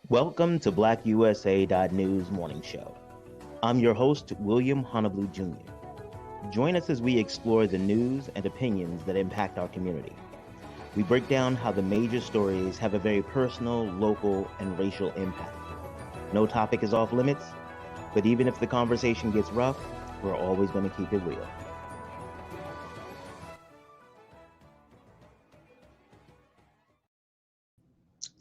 Welcome to BlackUSA.News Morning Show. I'm your host, William Honolulu Jr. Join us as we explore the news and opinions that impact our community. We break down how the major stories have a very personal, local, and racial impact. No topic is off limits, but even if the conversation gets rough, we're always going to keep it real.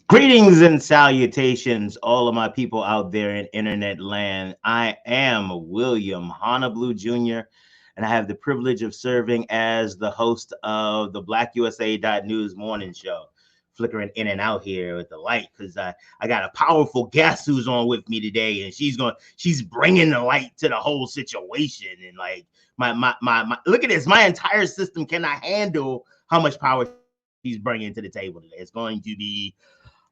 Greetings and salutations, all of my people out there in internet land. I am William Honolulu Jr., and I have the privilege of serving as the host of the BlackUSA.News Morning Show. Flickering in and out here with the light because I got a powerful guest who's on with me today, and she's bringing the light to the whole situation. And like my look at this, my entire system cannot handle how much power she's bringing to the table today. It's going to be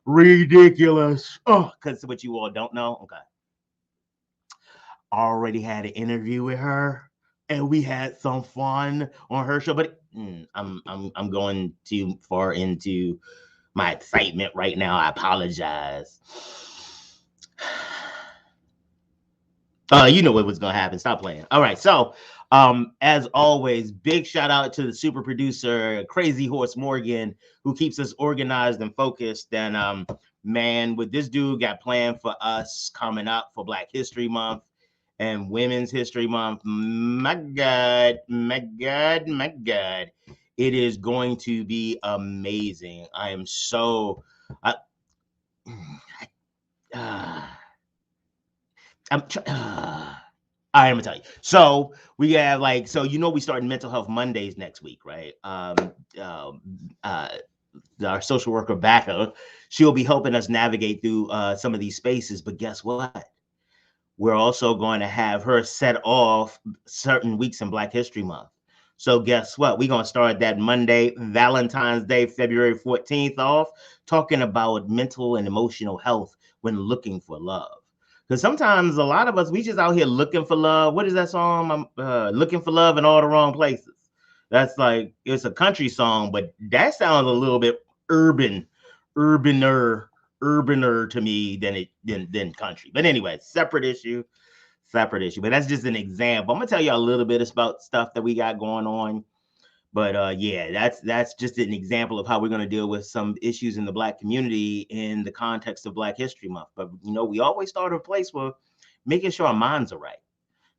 ridiculous. Oh, because what you all don't know, okay. Already had an interview with her, and we had some fun on her show. But I'm going too far into my excitement right now. I apologize. You know what was gonna happen. Stop playing. All right, so as always, big shout out to the super producer, Crazy Horse Morgan, who keeps us organized and focused. And man, what this dude got planned for us coming up for Black History Month and Women's History Month, my God, my God, my God, it is going to be amazing. I am so. I am gonna tell you. So we have we start Mental Health Mondays next week, right? Um, uh, our social worker Becca, she'll be helping us navigate through some of these spaces. But guess what? We're also going to have her set off certain weeks in Black History Month. So guess what? We're gonna start that Monday, Valentine's Day, February 14th off, talking about mental and emotional health when looking for love. Because sometimes a lot of us, we just out here looking for love. What is that song? I'm looking for love in all the wrong places. That's like, it's a country song, but that sounds a little bit urban, urbaner, urbaner to me than country. But anyway, separate issue. But that's just an example. I'm gonna tell you a little bit about stuff that we got going on. But yeah, that's just an example of how we're going to deal with some issues in the Black community in the context of Black History Month. But we always start at a place where making sure our minds are right.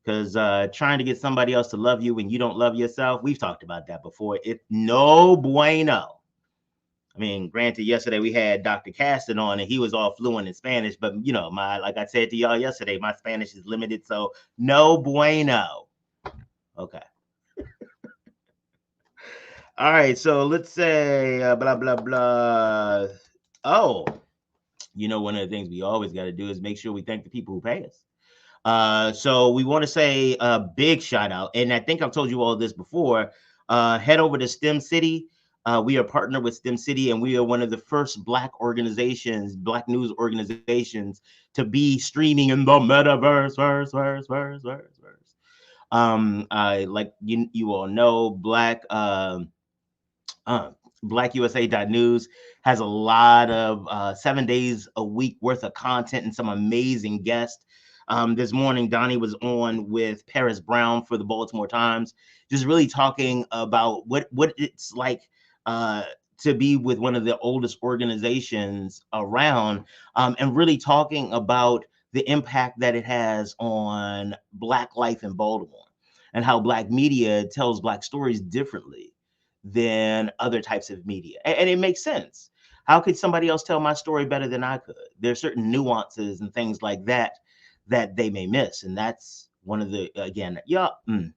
Because trying to get somebody else to love you when you don't love yourself, we've talked about that before. It's no bueno. I mean, granted, yesterday we had Dr. Caston on and he was all fluent in Spanish, but like I said to y'all yesterday, my Spanish is limited, so no bueno. Okay. All right, so let's say blah blah blah. Oh, one of the things we always got to do is make sure we thank the people who pay us. So we want to say a big shout out, and I think I've told you all this before. Head over to STEM City. We are partnered with STEM City, and we are one of the first Black organizations, Black news organizations, to be streaming in the metaverse. Like you all know, BlackUSA.News has a lot of 7 days a week worth of content and some amazing guests. This morning, Donnie was on with Paris Brown for the Baltimore Times, just really talking about what it's like to be with one of the oldest organizations around, and really talking about the impact that it has on Black life in Baltimore and how Black media tells Black stories differently than other types of media. And it makes sense. How could somebody else tell my story better than I could? There's certain nuances and things like that that they may miss. And that's one of the, again, I'm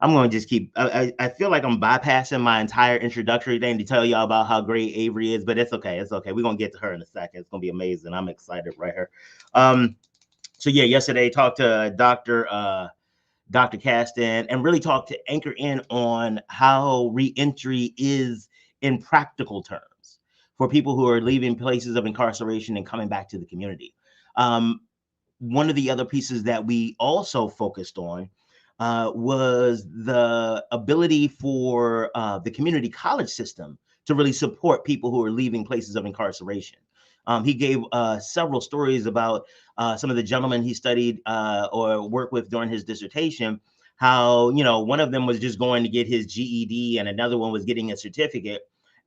going to just keep, I feel like I'm bypassing my entire introductory thing to tell y'all about how great Averri is, but it's okay. It's okay. We're going to get to her in a second. It's going to be amazing. I'm excited right here. So yeah, yesterday talked to Dr. Caston and really talked to anchor in on how reentry is in practical terms for people who are leaving places of incarceration and coming back to the community. One of the other pieces that we also focused on was the ability for the community college system to really support people who are leaving places of incarceration. He gave several stories about some of the gentlemen he studied or worked with during his dissertation. How, one of them was just going to get his GED and another one was getting a certificate.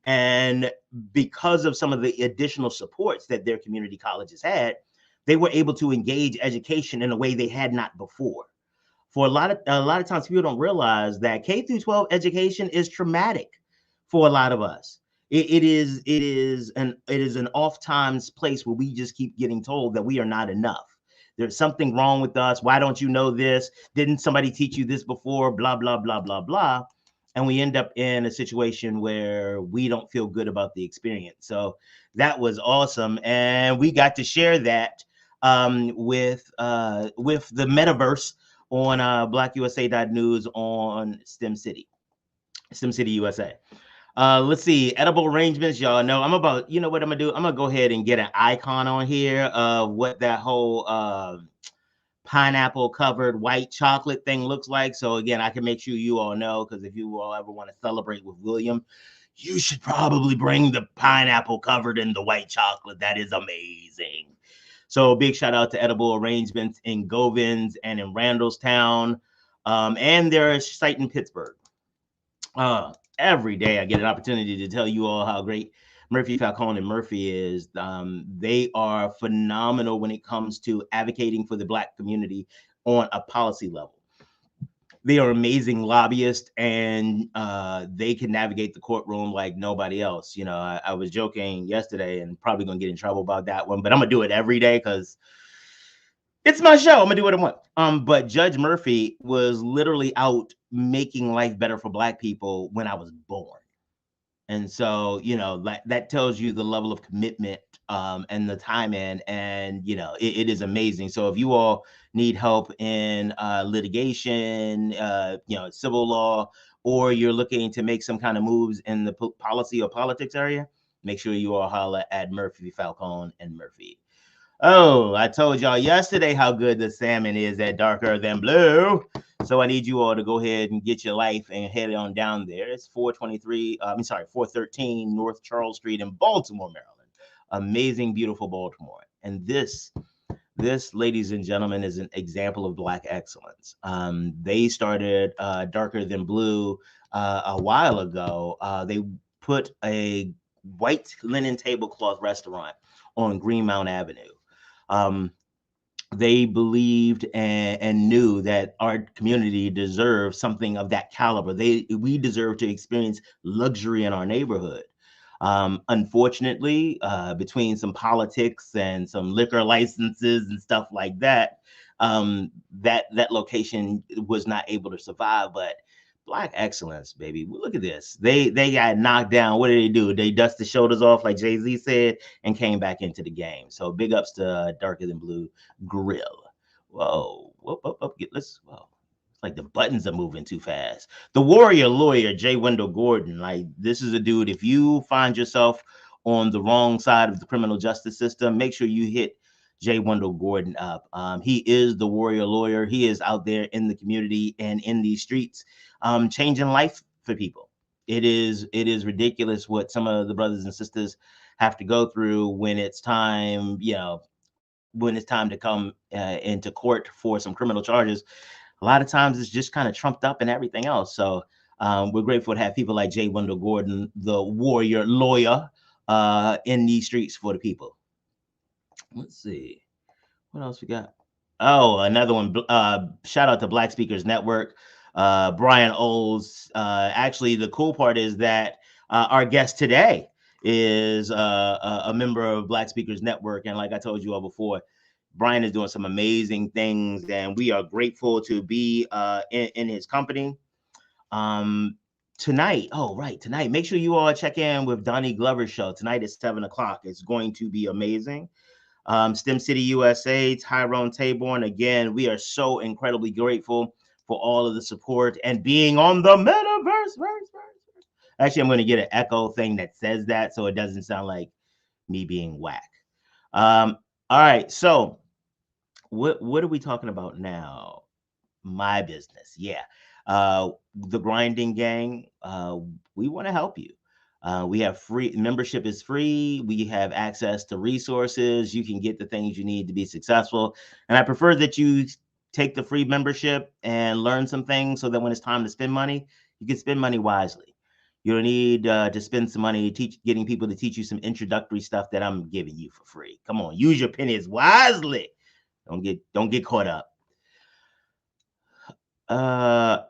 And because of some of the additional supports that their community colleges had, they were able to engage education in a way they had not before. For a lot of times, people don't realize that K through 12 education is traumatic for a lot of us. It is an oft times place where we just keep getting told that we are not enough. There's something wrong with us. Why don't you know this? Didn't somebody teach you this before? Blah blah blah blah blah. And we end up in a situation where we don't feel good about the experience. So that was awesome, and we got to share that with the metaverse on BlackUSA.News on STEM City USA. Let's see, edible arrangements, y'all know. You know what I'm gonna do? I'm gonna go ahead and get an icon on here of what that whole pineapple covered white chocolate thing looks like. So again, I can make sure you all know, because if you all ever want to celebrate with William, you should probably bring the pineapple covered in the white chocolate. That is amazing. So big shout out to Edible Arrangements in Govins and in Randallstown, and their site in Pittsburgh. Every day I get an opportunity to tell you all how great Murphy, Falcone, and Murphy is. They are phenomenal when it comes to advocating for the Black community on a policy level. They are amazing lobbyists, and they can navigate the courtroom like nobody else. I was joking yesterday and probably gonna get in trouble about that one, but I'm gonna do it every day because it's my show. I'm gonna do what I want. But Judge Murphy was literally out making life better for Black people when I was born. And so, that tells you the level of commitment and the time in, and it is amazing. So if you all need help in litigation, civil law, or you're looking to make some kind of moves in the policy or politics area, make sure you all holler at Murphy, Falcone, and Murphy. Oh, I told y'all yesterday how good the salmon is at Darker Than Blue. So I need you all to go ahead and get your life and head on down there. It's 413 North Charles Street in Baltimore, Maryland. Amazing, beautiful Baltimore. And this, ladies and gentlemen, is an example of Black excellence. They started Darker Than Blue a while ago. They put a white linen tablecloth restaurant on Greenmount Avenue. They believed and knew that our community deserved something of that caliber. We deserve to experience luxury in our neighborhood. Unfortunately, between some politics and some liquor licenses and stuff like that, that location was not able to survive. But Black excellence, baby. Look at this. They got knocked down. What did they do? They dust the shoulders off, like Jay-Z said, and came back into the game. So big ups to Darker Than Blue Grill. Whoa, whoop, whoa. It's like the buttons are moving too fast. The warrior lawyer, J. Wendell Gordon. Like, this is a dude, if you find yourself on the wrong side of the criminal justice system, make sure you hit J. Wendell Gordon up. He is the warrior lawyer. He is out there in the community and in these streets, changing life for people. It is ridiculous what some of the brothers and sisters have to go through when it's time, when it's time to come into court for some criminal charges. A lot of times it's just kind of trumped up and everything else. So we're grateful to have people like J. Wendell Gordon, the warrior lawyer, in these streets for the people. Let's see. What else we got? Oh, another one. Shout out to Black Speakers Network. Brian Oles. Actually, the cool part is that our guest today is a member of Black Speakers Network. And like I told you all before, Brian is doing some amazing things, and we are grateful to be in his company. Tonight, tonight, make sure you all check in with Donnie Glover's show. Tonight at 7:00. It's going to be amazing. STEM City USA, Tyrone Taborn. Again, we are so incredibly grateful for all of the support and being on the metaverse. Actually, I'm going to get an echo thing that says that, so it doesn't sound like me being whack. All right, so what are we talking about now? My business, yeah. The Grinding Gang, we want to help you. We have free membership is free. We have access to resources. You can get the things you need to be successful. And I prefer that you take the free membership and learn some things so that when it's time to spend money, you can spend money wisely. You don't need to spend some money getting people to teach you some introductory stuff that I'm giving you for free. Come on, use your pennies wisely. Don't get caught up.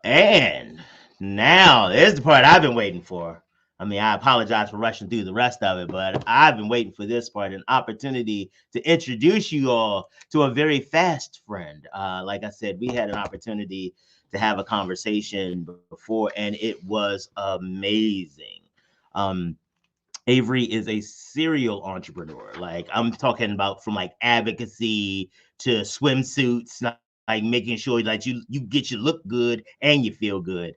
And now there's the part I've been waiting for. I mean, I apologize for rushing through the rest of it, but I've been waiting for this part, an opportunity to introduce you all to a very fast friend. Like I said, we had an opportunity to have a conversation before, and it was amazing. Averri is a serial entrepreneur. Like I'm talking about from like advocacy to swimsuits, like making sure that you get your look good and you feel good.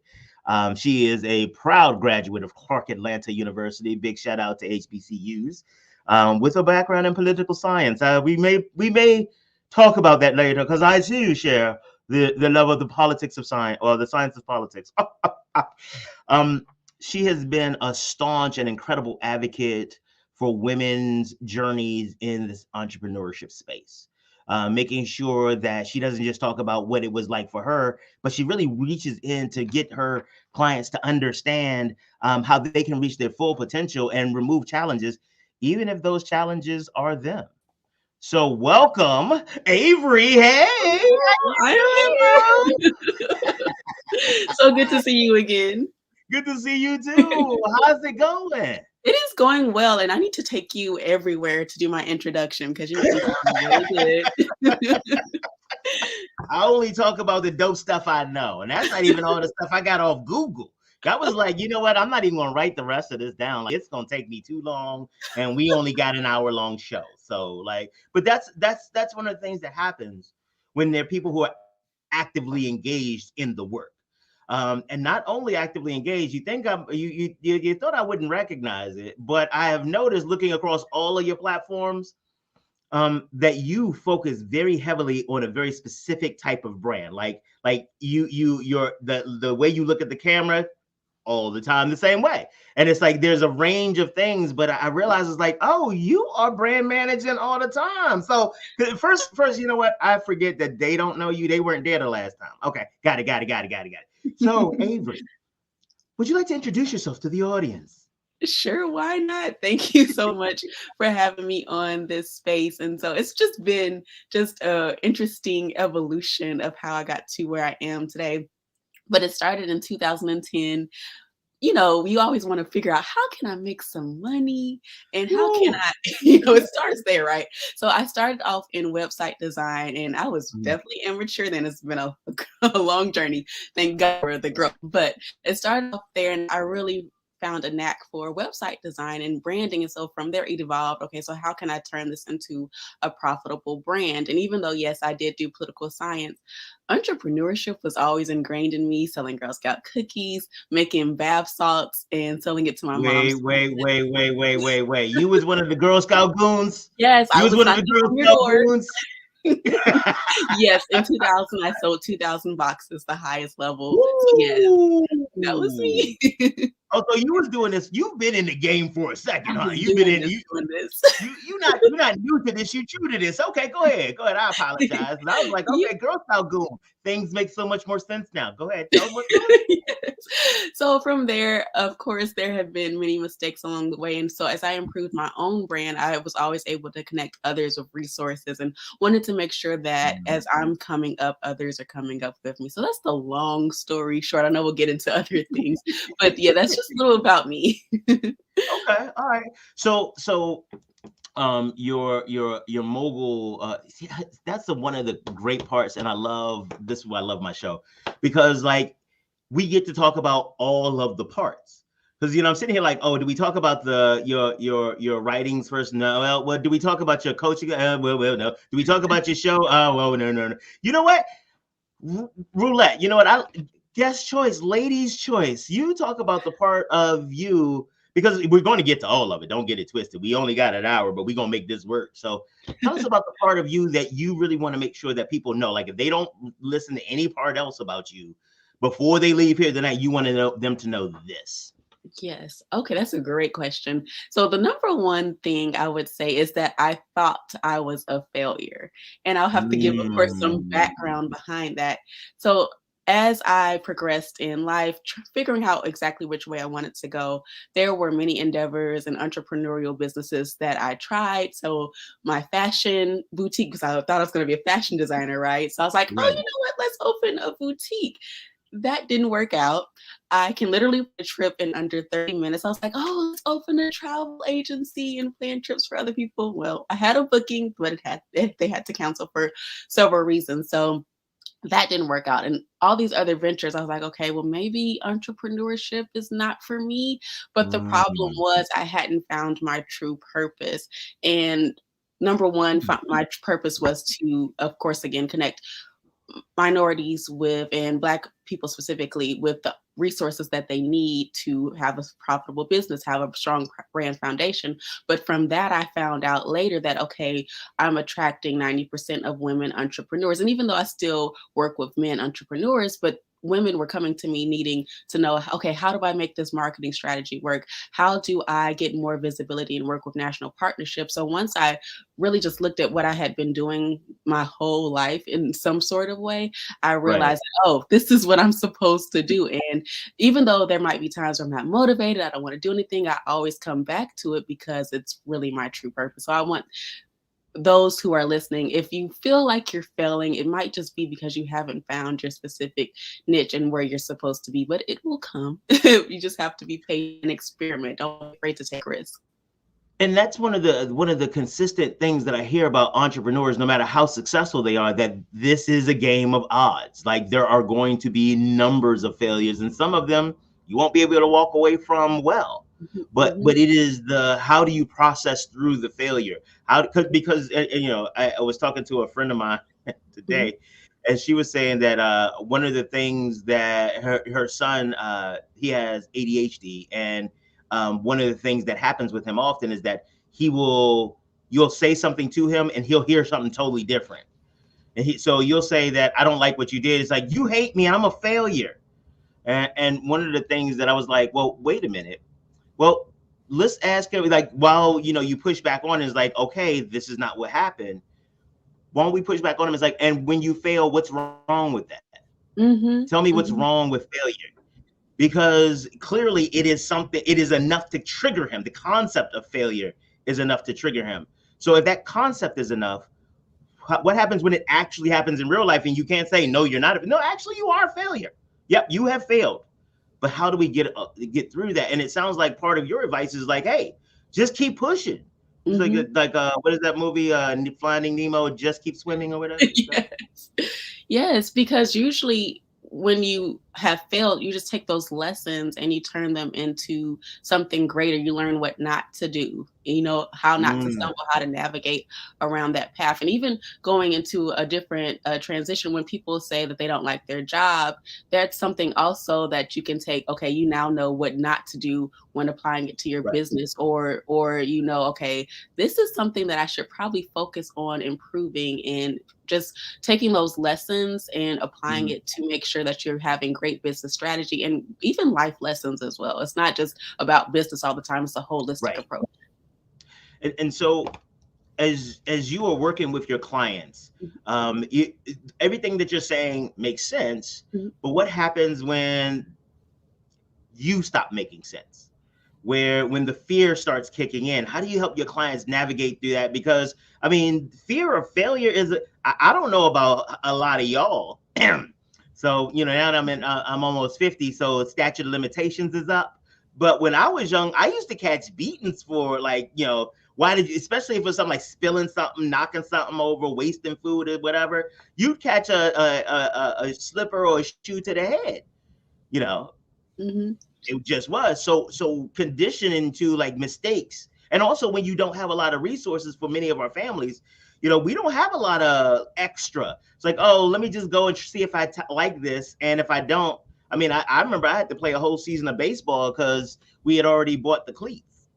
She is a proud graduate of Clark Atlanta University. Big shout out to HBCUs. With a background in political science. We may talk about that later because I too share the love of the politics of science or the science of politics. She has been a staunch and incredible advocate for women's journeys in this entrepreneurship space. Making sure that she doesn't just talk about what it was like for her, but she really reaches in to get her clients to understand how they can reach their full potential and remove challenges, even if those challenges are them. So welcome, Averri. Hey, I am here. So good to see you again. good to see you too. How's it going? It is going well, and I need to take you everywhere to do my introduction because you make me really good. I only talk about the dope stuff I know, and that's not even all the stuff I got off Google. That was like, you know what? I'm not even gonna write the rest of this down. Like, it's gonna take me too long, and we only got an hour-long show. So, like, but that's one of the things that happens when there are people who are actively engaged in the work. And not only actively engaged, you think you thought I wouldn't recognize it, but I have noticed looking across all of your platforms that you focus very heavily on a very specific type of brand. Like you're the way you look at the camera all the time the same way. And it's like there's a range of things, but I realize it's like, oh, you are brand managing all the time. So first, you know what? I forget that they don't know you. They weren't there the last time. Okay, got it. So Averri, would you like to introduce yourself to the audience? Sure, why not? Thank you so much for having me on this space. And so it's just been just a interesting evolution of how I got to where I am today. But it started in 2010. You always want to figure out how can I make some money and how can Woo. I, it starts there, right? So I started off in website design and I was Mhm. definitely immature then. It's been a long journey. Thank God for the growth. But it started off there and I really found a knack for website design and branding. And so from there it evolved. Okay, so how can I turn this into a profitable brand? And even though, yes, I did do political science, entrepreneurship was always ingrained in me, selling Girl Scout cookies, making bath salts, and selling it to my Wait, mom's. wait, wait, wait, wait, wait, wait. You was one of the Girl Scout goons? Yes, You I was was one of the knocking Girl on your Scout door. goons? Yes, in 2000, I sold 2,000 boxes, the highest level. So yes, that was Woo! me. Oh, so you was doing this. You've been in the game for a second, I've huh? been You've been in doing this. you're not new to this. You true to this. Okay, go ahead. Go ahead. I apologize. I was like, Yeah. okay, Girl Scout goon. Things make so much more sense now. Go ahead. Tell them what's going Yes. So from there, of course, there have been many mistakes along the way. And so as I improved my own brand, I was always able to connect others with resources and wanted to make sure that on. as I'm coming up, others are coming up with me. So that's the long story short. I know we'll get into other things, but yeah, that's just a little about me. Okay, all right. So your mogul see, that's the one of the great parts, and I love this is why I love my show, because like we get to talk about all of the parts. Because I'm sitting here like, oh, do we talk about your writings first? No. Well, do we talk about your coaching? Well, no. Do we talk about your show? Well, no. You know what? Roulette. You know what? I guest choice, ladies' choice. You talk about the part of you because we're going to get to all of it. Don't get it twisted. We only got an hour, but we're going to make this work. So tell us about the part of you that you really want to make sure that people know. Like if they don't listen to any part else about you before they leave here tonight, you want to know them to know this. Yes. Okay, that's a great question. So the number one thing I would say is that I thought I was a failure. And I'll have to give, of course, some Mm, background behind that. So as I progressed in life, figuring out exactly which way I wanted to go, there were many endeavors and entrepreneurial businesses that I tried. So my fashion boutique, because I thought I was going to be a fashion designer, right? So I was like, oh, you right. know what? Let's open a boutique. That didn't work out. I can literally book a trip in under 30 minutes. I was like, "Oh, let's open a travel agency and plan trips for other people." Well, I had a booking, but they had to cancel for several reasons. So that didn't work out. And all these other ventures, I was like, "Okay, well, maybe entrepreneurship is not for me." But the problem Mm, was I hadn't found my true purpose. And number one, my purpose was to, of course, again, connect minorities with and Black people specifically with the resources that they need to have a profitable business, have a strong brand foundation. But from that, I found out later that, okay, I'm attracting 90% of women entrepreneurs. And even though I still work with men entrepreneurs, but women were coming to me needing to know, okay, how do I make this marketing strategy work? How do I get more visibility and work with national partnerships? So once I really just looked at what I had been doing my whole life in some sort of way, I right. realized, oh, this is what I'm supposed to do. And even though there might be times where I'm not motivated, I don't want to do anything, I always come back to it because it's really my true purpose. So I want those who are listening, if you feel like you're failing, it might just be because you haven't found your specific niche and where you're supposed to be, but it will come. You just have to be patient and experiment. Don't be afraid to take risks. And that's one of the consistent things that I hear about entrepreneurs, no matter how successful they are, that this is a game of odds. Like there are going to be numbers of failures, and some of them you won't be able to walk away from well. Mhm, But it is the how do you process through the failure? How because I was talking to a friend of mine mhm, today, and she was saying that one of the things that her son he has ADHD, and one of the things that happens with him often is that you'll say something to him and he'll hear something totally different. And so you'll say that I don't like what you did. It's like you hate me. I'm a failure. And one of the things that I was like, well, wait a minute. Well, let's ask him like while you push back on is like, okay, this is not what happened. Why don't we push back on him? It's like, and when you fail, what's wrong with that? mhm, Tell me what's mhm, wrong with failure. Because clearly it is enough to trigger him. The concept of failure is enough to trigger him. So if that concept is enough, what happens when it actually happens in real life and you can't say no, you're not no, actually you are a failure. Yep, you have failed. But how do we get through that? And it sounds like part of your advice is like, hey, just keep pushing. It's like mhm. what is that movie, Finding Nemo, just keep swimming or whatever. Yes. Yes, because usually when you have failed, you just take those lessons and you turn them into something greater. You learn what not to do, you know, how not to Mm, stumble, how to navigate around that path. And even going into a different transition, when people say that they don't like their job, that's something also that you can take. Okay, you now know what not to do when applying it to your right. business, or you know, okay, this is something that I should probably focus on improving and just taking those lessons and applying Mhm. it to make sure that you're having great business strategy and even life lessons as well. It's not just about business all the time, it's a holistic Right. approach. And so as you are working with your clients, everything that you're saying makes sense. Mhm. But what happens when you stop making sense? Where when the fear starts kicking in, how do you help your clients navigate through that? Because I mean, fear of failure is I don't know about a lot of y'all. So now that I'm almost 50, so statute of limitations is up. But when I was young, I used to catch beatings for like, why did you, especially if it's something like spilling something, knocking something over, wasting food or whatever, you'd catch a slipper or a shoe to the head, you know. Mhm. It just was so conditioning to like mistakes. And also when you don't have a lot of resources for many of our families, we don't have a lot of extra. It's like, oh, let me just go and see if I like this, and if I don't, I mean, I remember I had to play a whole season of baseball because we had already bought the cleats.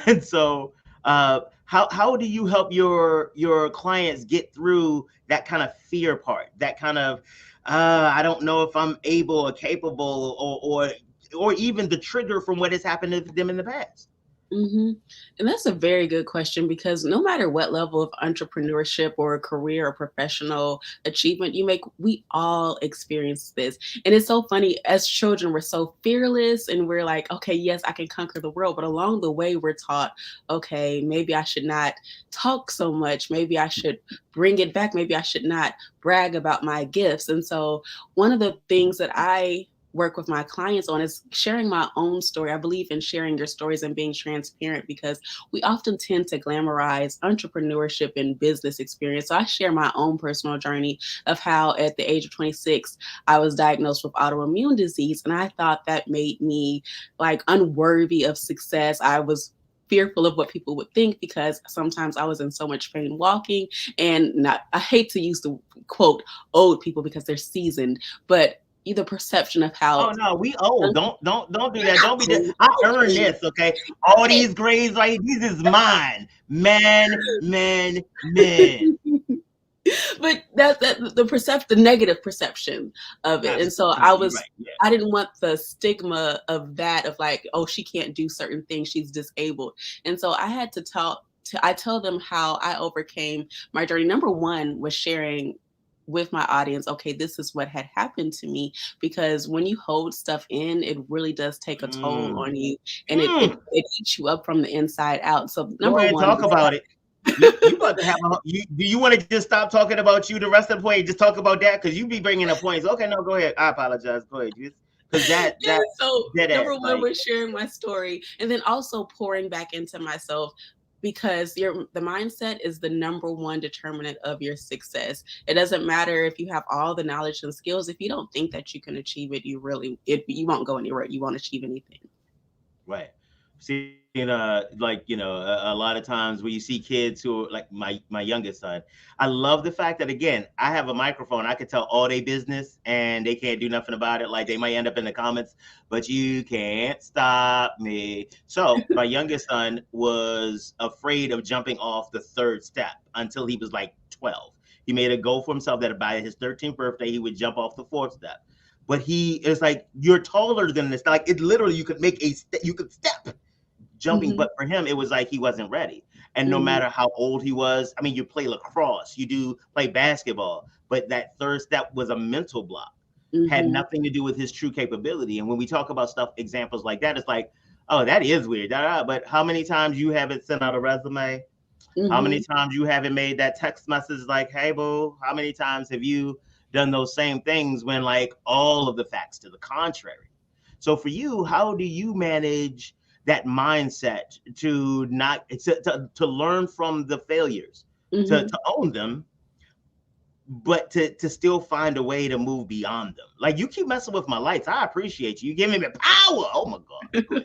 And so how do you help your clients get through that kind of fear part, that kind of I don't know if I'm able or capable, or or even the trigger from what has happened to them in the past? And that's a very good question, because no matter what level of entrepreneurship or career or professional achievement you make, we all experience this. And it's so funny, as children, we're so fearless and we're like, okay, yes, I can conquer the world. But along the way, we're taught, okay, maybe I should not talk so much. Maybe I should bring it back. Maybe I should not brag about my gifts. And so one of the things that I work with my clients on is sharing my own story. I believe in sharing your stories and being transparent, because we often tend to glamorize entrepreneurship and business experience. So I share my own personal journey of how at the age of 26, I was diagnosed with autoimmune disease. And I thought that made me like unworthy of success. I was fearful of what people would think, because sometimes I was in so much pain walking, and not, I hate to use the quote old people because they're seasoned, but the perception of how. Oh no, we old. Don't do that. Don't be that. I earned this, okay? All these grades right, these is mine. Men. But that's the negative perception of it. And so I didn't want the stigma of that, of like, oh, she can't do certain things, she's disabled. And so I had to tell them how I overcame my journey. Number one was sharing with my audience, okay, this is what had happened to me, because when you hold stuff in, it really does take a toll on you, and it eats you up from the inside out. So number one, talk about it. You about to have do you want to just stop talking about you the rest of the point? Just talk about that, because you be bringing up points. Okay, no, go ahead. I apologize. Go ahead. Because so number one was sharing my story, and then also pouring back into myself, because the mindset is the number one determinant of your success. It doesn't matter if you have all the knowledge and skills. If you don't think that you can achieve it, you won't go anywhere. You won't achieve anything. Right. See, like, a lot of times when you see kids who are like my youngest son, I love the fact that, again, I have a microphone. I can tell all their business and they can't do nothing about it. Like, they might end up in the comments, but you can't stop me. So my youngest son was afraid of jumping off the third step until he was like 12. He made a goal for himself that by his 13th birthday, he would jump off the fourth step. But he is like, you're taller than this. Like, it literally, you could make you could step jumping, but for him, it was like he wasn't ready. And no matter how old he was, I mean, you play lacrosse, you play basketball, but that third step was a mental block, had nothing to do with his true capability. And when we talk about examples like that, it's like, oh, that is weird. But how many times you haven't sent out a resume? How many times you haven't made that text message like, hey, boo? How many times have you done those same things when, like, all of the facts to the contrary? So for you, how do you manage that mindset to not to learn from the failures, to own them, but to still find a way to move beyond them? Like, you keep messing with my lights. I appreciate you. You giving me power. Oh my God.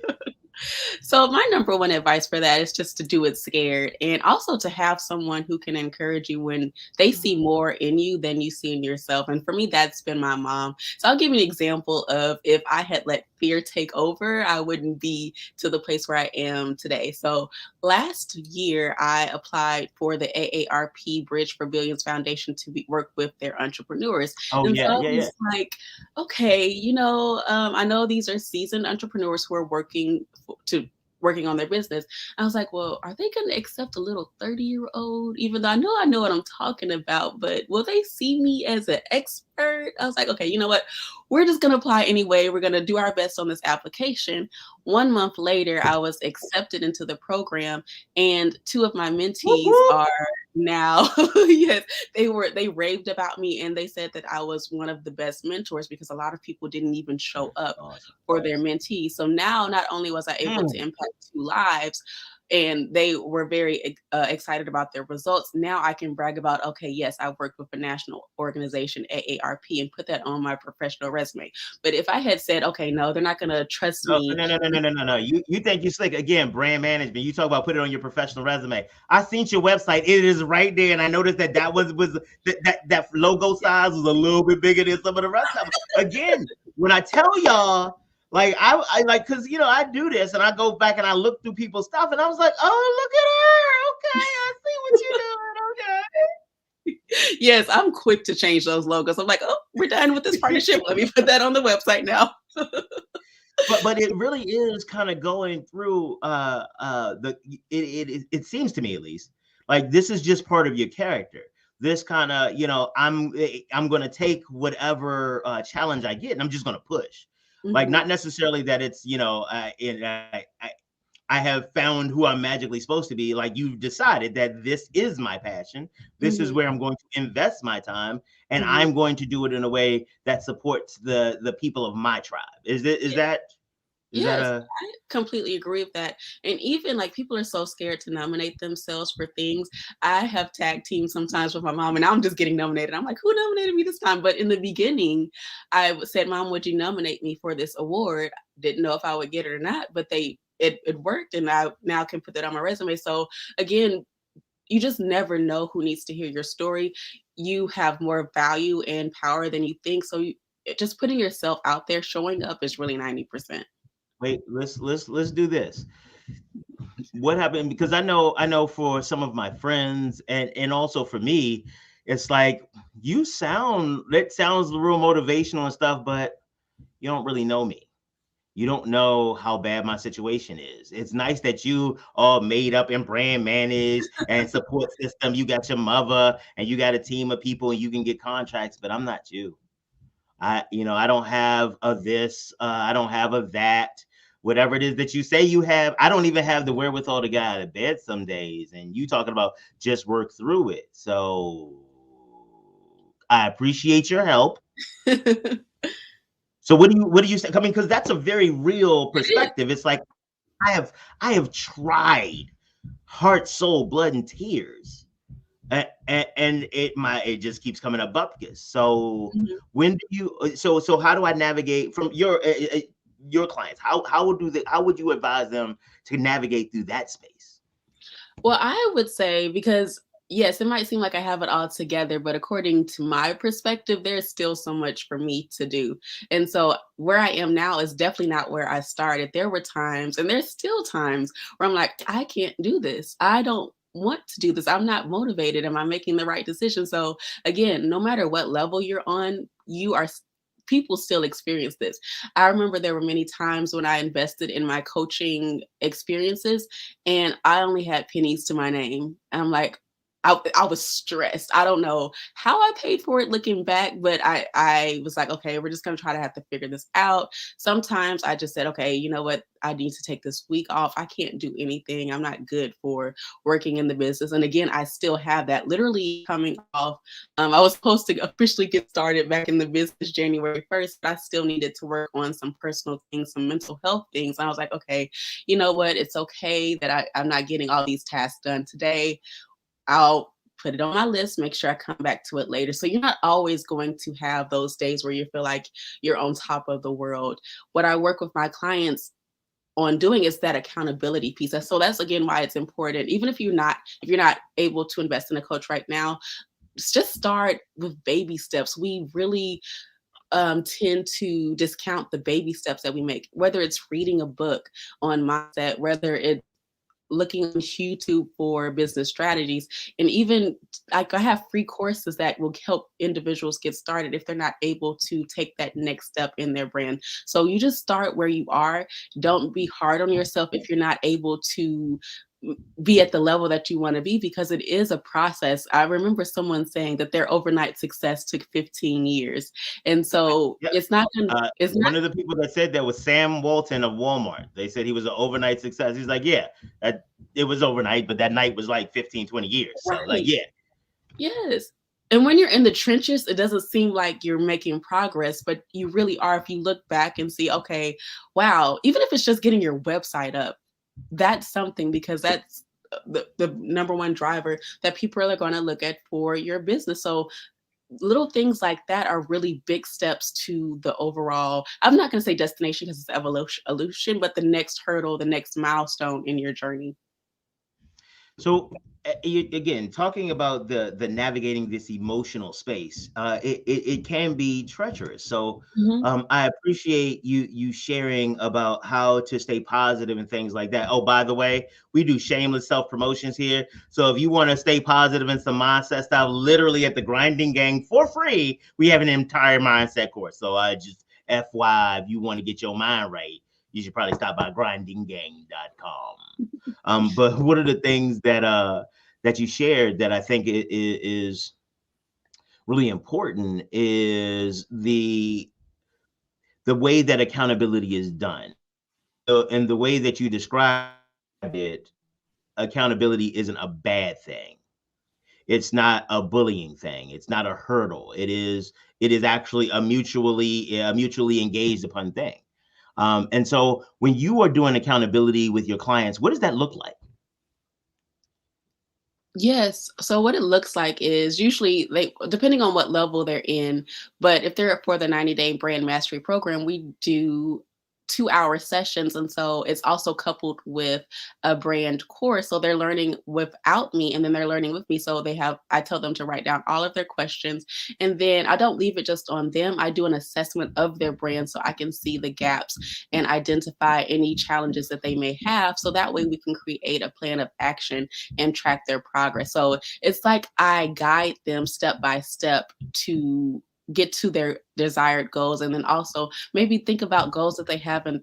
So my number one advice for that is just to do it scared, and also to have someone who can encourage you when they see more in you than you see in yourself. And for me, that's been my mom. So I'll give you an example of, if I had let fear take over, I wouldn't be to the place where I am today. So last year, I applied for the AARP Bridge for Billions Foundation to work with their entrepreneurs. Oh, and yeah, so yeah, yeah. like, okay, I know these are seasoned entrepreneurs who are working on their business. I was like, well, are they going to accept a little 30-year-old? Even though I know what I'm talking about, but will they see me as an expert? I was like, okay, you know what? We're just going to apply anyway. We're going to do our best on this application. 1 month later, I was accepted into the program, and two of my mentees are now, yes, they raved about me, and they said that I was one of the best mentors, because a lot of people didn't even show up for their mentees. So now, not only was I able to impact 2 lives, and they were very excited about their results, now I can brag about, okay, yes, I worked with a national organization, AARP, and put that on my professional resume. But if I had said, okay, no, they're not going to trust me. No. You think you slick. Again, brand management. You talk about put it on your professional resume. I seen your website. It is right there. And I noticed that was that logo size was a little bit bigger than some of the rest of them. Again, when I tell y'all, like, I like, because, I do this and I go back and I look through people's stuff and I was like, oh, look at her. Okay, I see what you're doing. Okay. Yes, I'm quick to change those logos. I'm like, oh, we're done with this partnership. Let me put that on the website now. but it really is kind of going through it seems to me at least like this is just part of your character. This kind of, I'm going to take whatever challenge I get and I'm just going to push. Like, not necessarily that it's, I have found who I'm magically supposed to be. Like, you've decided that this is my passion. This is where I'm going to invest my time, and I'm going to do it in a way that supports the people of my tribe. Is that Yes, a I completely agree with that. And even like people are so scared to nominate themselves for things. I have tag teams sometimes with my mom, and I'm just getting nominated. I'm like, who nominated me this time? But in the beginning, I said, Mom, would you nominate me for this award? Didn't know if I would get it or not, but it worked, and I now can put that on my resume. So again, you just never know who needs to hear your story. You have more value and power than you think. So just putting yourself out there, showing up is really 90%. wait, let's do this. What happened? Because I know for some of my friends and also for me, it's like it sounds real motivational and stuff, but you don't really know me. You don't know how bad my situation is. It's nice that you all made up and brand managed and support system. You got your mother and you got a team of people and you can get contracts, but I'm not you. I don't have a this, I don't have a that, whatever it is that you say you have. I don't even have the wherewithal to get out of bed some days. And you talking about just work through it. So I appreciate your help. So what do you say? I mean, because that's a very real perspective. It's like I have tried heart, soul, blood, and tears. And it just keeps coming up bupkis. So when do you so how do I navigate from your clients? How would you advise them to navigate through that space? Well, I would say, because yes, it might seem like I have it all together, but according to my perspective, there's still so much for me to do. And so where I am now is definitely not where I started. There were times, and there's still times where I'm like, I can't do this. I don't want to do this. I'm not motivated. Am I making the right decision? So again, no matter what level you're on, people still experience this. I remember there were many times when I invested in my coaching experiences and I only had pennies to my name. And I'm like, I was stressed. I don't know how I paid for it looking back, but I was like, okay, we're just gonna try to have to figure this out. Sometimes I just said, okay, you know what? I need to take this week off. I can't do anything. I'm not good for working in the business. And again, I still have that literally coming off. I was supposed to officially get started back in the business January 1st, but I still needed to work on some personal things, some mental health things. And I was like, okay, you know what? It's okay that I'm not getting all these tasks done today. I'll put it on my list, make sure I come back to it later. So you're not always going to have those days where you feel like you're on top of the world. What I work with my clients on doing is that accountability piece. And so that's again why it's important. Even if you're not able to invest in a coach right now, just start with baby steps. We really tend to discount the baby steps that we make, whether it's reading a book on mindset, whether it's looking on YouTube for business strategies. And even like I have free courses that will help individuals get started if they're not able to take that next step in their brand. So you just start where you are. Don't be hard on yourself if you're not able to be at the level that you want to be, because it is a process. I remember someone saying that their overnight success took 15 years. And so Yeah. it's not gonna it's not One of the people that said that was Sam Walton of Walmart. They said he was an overnight success. He's like, yeah, it was overnight, but that night was like 15, 20 years. So like, right. yeah. Yes. And when you're in the trenches, it doesn't seem like you're making progress, but you really are if you look back and see, okay, wow, even if it's just getting your website up, that's something, because that's the number one driver that people are going to look at for your business. So little things like that are really big steps to the overall, I'm not going to say destination because it's evolution, but the next hurdle, the next milestone in your journey. So again, talking about the navigating this emotional space, it can be treacherous. So Mhm. I appreciate you sharing about how to stay positive and things like that. Oh, by the way, we do shameless self promotions here. So if you want to stay positive and some mindset stuff, literally at the Grinding Gang for free, we have an entire mindset course. So I just FY, if you want to get your mind right, you should probably stop by grindinggang.com. But one of the things that you shared that I think is really important is the way that accountability is done. So, and the way that you described it, accountability isn't a bad thing. It's not a bullying thing. It's not a hurdle. It is actually a mutually engaged upon thing. And so when you are doing accountability with your clients, what does that look like? Yes. So what it looks like is usually they, depending on what level they're in, but if they're for the 90-day brand mastery program, we do 2-hour sessions. And so it's also coupled with a brand course. So they're learning without me and then they're learning with me. So I tell them to write down all of their questions. And then I don't leave it just on them. I do an assessment of their brand so I can see the gaps and identify any challenges that they may have. So that way we can create a plan of action and track their progress. So it's like I guide them step by step to get to their desired goals, and then also maybe think about goals that they haven't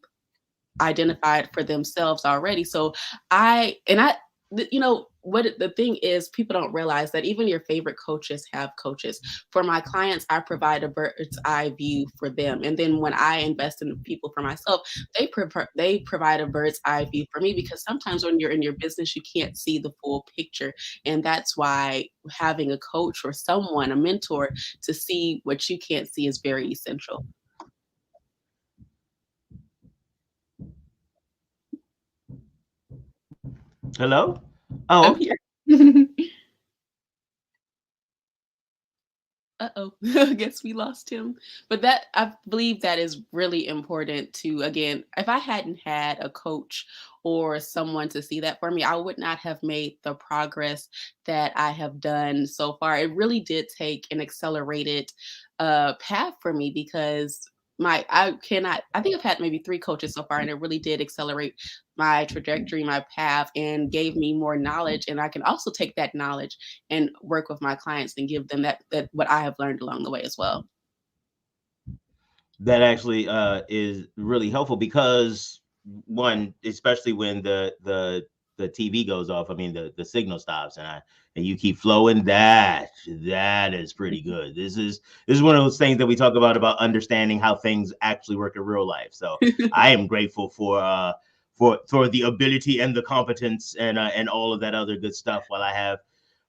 identified for themselves already. So I and I you know what the thing is, people don't realize that even your favorite coaches have coaches. For my clients, I provide a bird's eye view for them, and then when I invest in people for myself, they provide a bird's eye view for me, because sometimes when you're in your business you can't see the full picture, and that's why having a coach or someone, a mentor, to see what you can't see is very essential. Hello? Oh, I'm okay. here. Uh-oh. I guess we lost him. But that, I believe that is really important to, again, if I hadn't had a coach or someone to see that for me, I would not have made the progress that I have done so far. It really did take an accelerated path for me, because I think I've had maybe 3 coaches so far, and it really did accelerate my trajectory, my path, and gave me more knowledge. And I can also take that knowledge and work with my clients and give them that what I have learned along the way as well. That actually is really helpful because one, especially when the TV goes off, I mean the signal stops and you keep flowing, that is pretty good. This is one of those things that we talk about understanding how things actually work in real life. So I am grateful for the ability and the competence and all of that other good stuff, while I have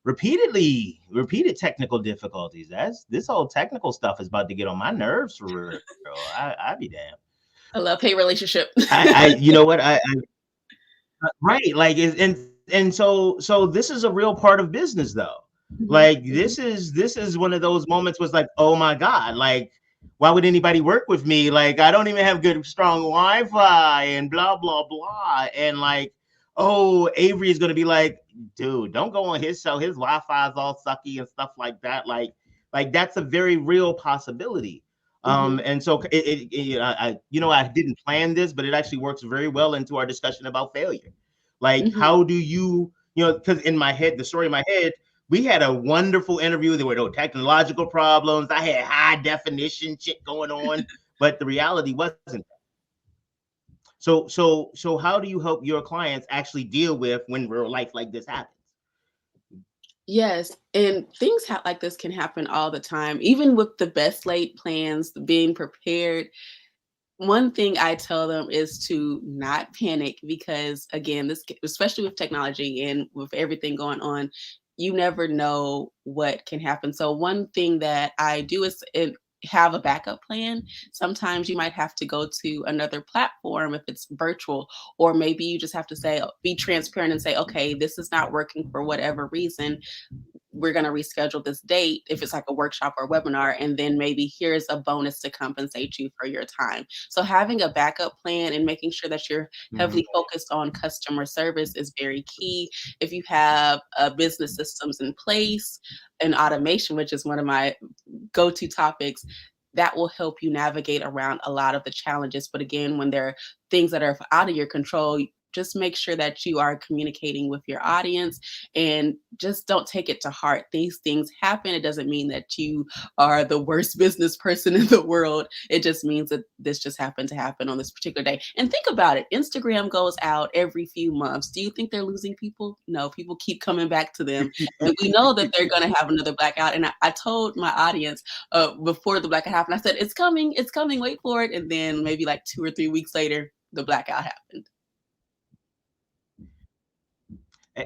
repeated technical difficulties. This whole technical stuff is about to get on my nerves for real. I be damned. A love-hate relationship. I you know what right, like and so this is a real part of business though. Mhm, Like this is one of those moments was like, oh my god, like why would anybody work with me? Like I don't even have good strong Wi-Fi and blah blah blah. And like, oh, Avery is gonna be like, dude, don't go on his show. His Wi-Fi is all sucky and stuff like that. Like that's a very real possibility. mhm, And so I didn't plan this, but it actually works very well into our discussion about failure. Like, mhm. how do because in my head, the story in my head, we had a wonderful interview. There were no technological problems. I had high definition shit going on, but the reality wasn't. So how do you help your clients actually deal with when real life like this happens? Yes, and things like this can happen all the time, even with the best laid plans, being prepared. One thing I tell them is to not panic, because again, especially with technology and with everything going on, you never know what can happen. So one thing that I do is have a backup plan. Sometimes you might have to go to another platform if it's virtual, or maybe you just have to be transparent and say, okay, this is not working for whatever reason, we're going to reschedule this date if it's like a workshop or webinar, and then maybe here's a bonus to compensate you for your time. So having a backup plan and making sure that you're Mhm. heavily focused on customer service is very key. If you have business systems in place and automation, which is one of my go-to topics, that will help you navigate around a lot of the challenges. But again, when there are things that are out of your control, just make sure that you are communicating with your audience and just don't take it to heart. These things happen. It doesn't mean that you are the worst business person in the world. It just means that this just happened to happen on this particular day. And think about it. Instagram goes out every few months. Do you think they're losing people? No, people keep coming back to them. And we know that they're going to have another blackout. And I told my audience before the blackout happened, I said, it's coming, wait for it. And then maybe like 2 or 3 weeks later, the blackout happened.